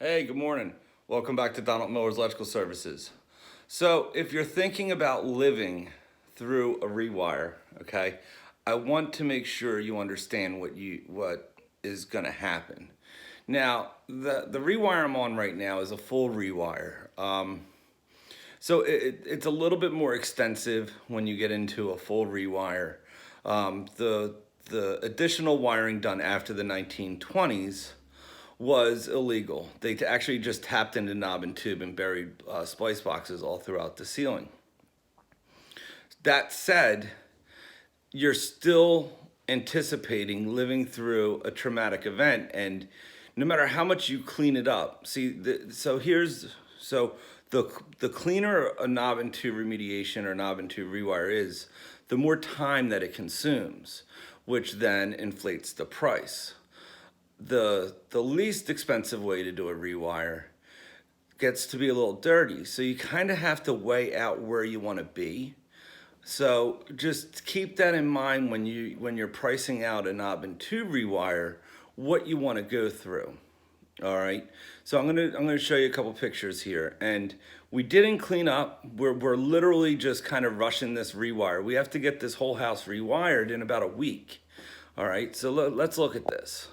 Hey, good morning. Welcome back to Donald Miller's Electrical Services. So, if you're thinking about living through a rewire, okay, I want to make sure you understand what is going to happen. Now, the rewire I'm on right now is a full rewire. It's a little bit more extensive when you get into a full rewire. The additional wiring done after the 1920s was illegal. They actually just tapped into knob and tube and buried splice boxes all throughout the ceiling. That said, you're still anticipating living through a traumatic event, and no matter how much you clean it up, the cleaner a knob and tube remediation or knob and tube rewire is, the more time that it consumes, which then inflates the price. The least expensive way to do a rewire gets to be a little dirty, so you kind of have to weigh out where you want to be. So just keep that in mind when you're pricing out a knob and tube rewire, what you want to go through. All right. So I'm gonna show you a couple pictures here, and we didn't clean up. We're literally just kind of rushing this rewire. We have to get this whole house rewired in about a week. All right. So let's look at this.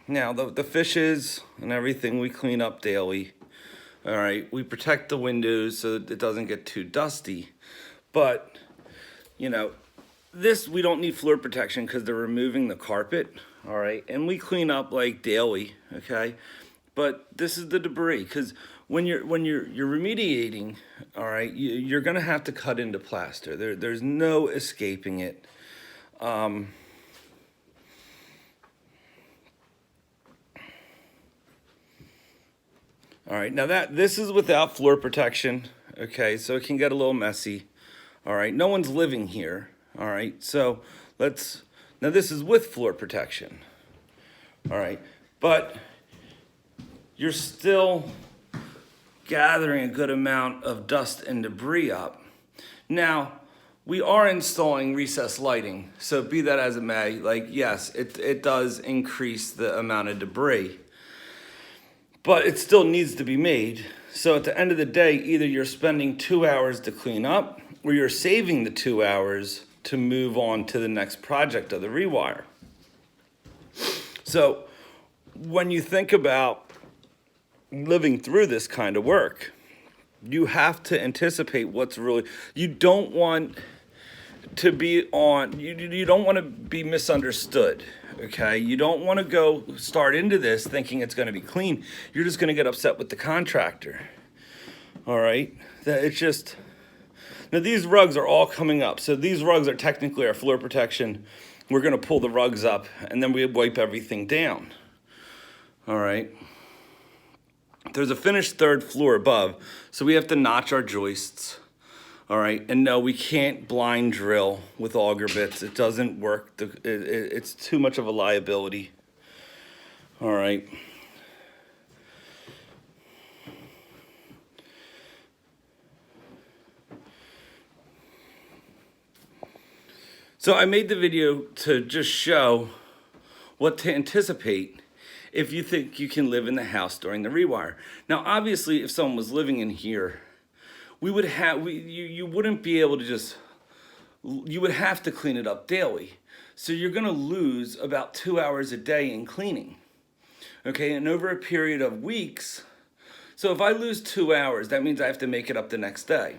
Now, the fishes and everything we clean up daily. All right, we protect the windows so that it doesn't get too dusty. But, this we don't need floor protection because they're removing the carpet. All right, and we clean up like daily, okay? But this is the debris, because when you're remediating, all right, you're gonna have to cut into plaster. There's no escaping it. All right, now this is without floor protection, okay, so it can get a little messy. All right, no one's living here, all right, so now this is with floor protection, all right, but you're still gathering a good amount of dust and debris up. Now, we are installing recessed lighting, so be that as it may, like, yes, it does increase the amount of debris, but it still needs to be made. So at the end of the day, either you're spending 2 hours to clean up, or you're saving the 2 hours to move on to the next project of the rewire. So when you think about living through this kind of work, you have to anticipate what's really, you don't want to be on, you don't want to be misunderstood, okay? You don't want to go start into this thinking it's going to be clean. You're just going to get upset with the contractor, all right? It's just, now these rugs are all coming up. So these rugs are technically our floor protection. We're going to pull the rugs up and then we wipe everything down, all right? There's a finished third floor above, so we have to notch our joists. All right, and no, we can't blind drill with auger bits. It doesn't work. It's too much of a liability. All right. So I made the video to just show what to anticipate if you think you can live in the house during the rewire. Now, obviously, if someone was living in here, you wouldn't be able to just, you would have to clean it up daily. So you're gonna lose about 2 hours a day in cleaning, okay? And over a period of weeks, so if I lose 2 hours, that means I have to make it up the next day.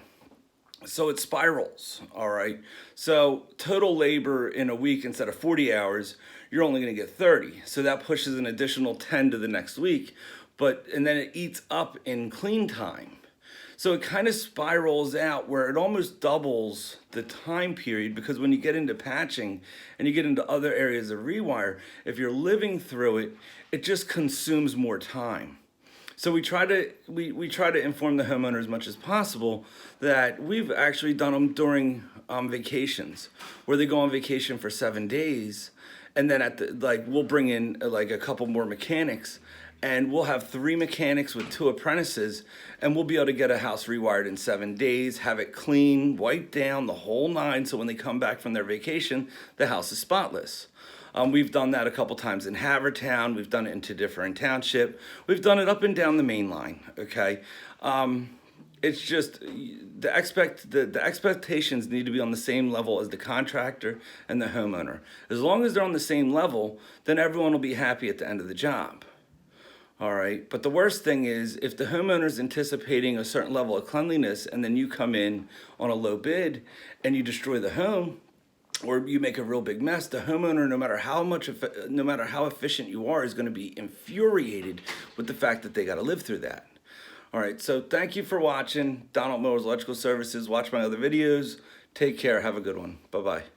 So it spirals, all right? So total labor in a week, instead of 40 hours, you're only gonna get 30. So that pushes an additional 10 to the next week, and then it eats up in clean time. So it kind of spirals out where it almost doubles the time period, because when you get into patching and you get into other areas of rewire, if you're living through it, it just consumes more time. So we try to inform the homeowner as much as possible that we've actually done them during vacations, where they go on vacation for 7 days, and then we'll bring in like a couple more mechanics, and we'll have 3 mechanics with 2 apprentices, and we'll be able to get a house rewired in 7 days, have it clean, wiped down, the whole nine, so when they come back from their vacation, the house is spotless. We've done that a couple times in Havertown. We've done it into different township. We've done it up and down the main line. Okay. It's just the expectations need to be on the same level as the contractor and the homeowner. As long as they're on the same level, then everyone will be happy at the end of the job. All right. But the worst thing is if the homeowner's anticipating a certain level of cleanliness and then you come in on a low bid and you destroy the home, or you make a real big mess, the homeowner, no matter how efficient you are, is going to be infuriated with the fact that they got to live through that. All right, so thank you for watching Donald Mowers Electrical Services. Watch my other videos. Take care. Have a good one. Bye-bye.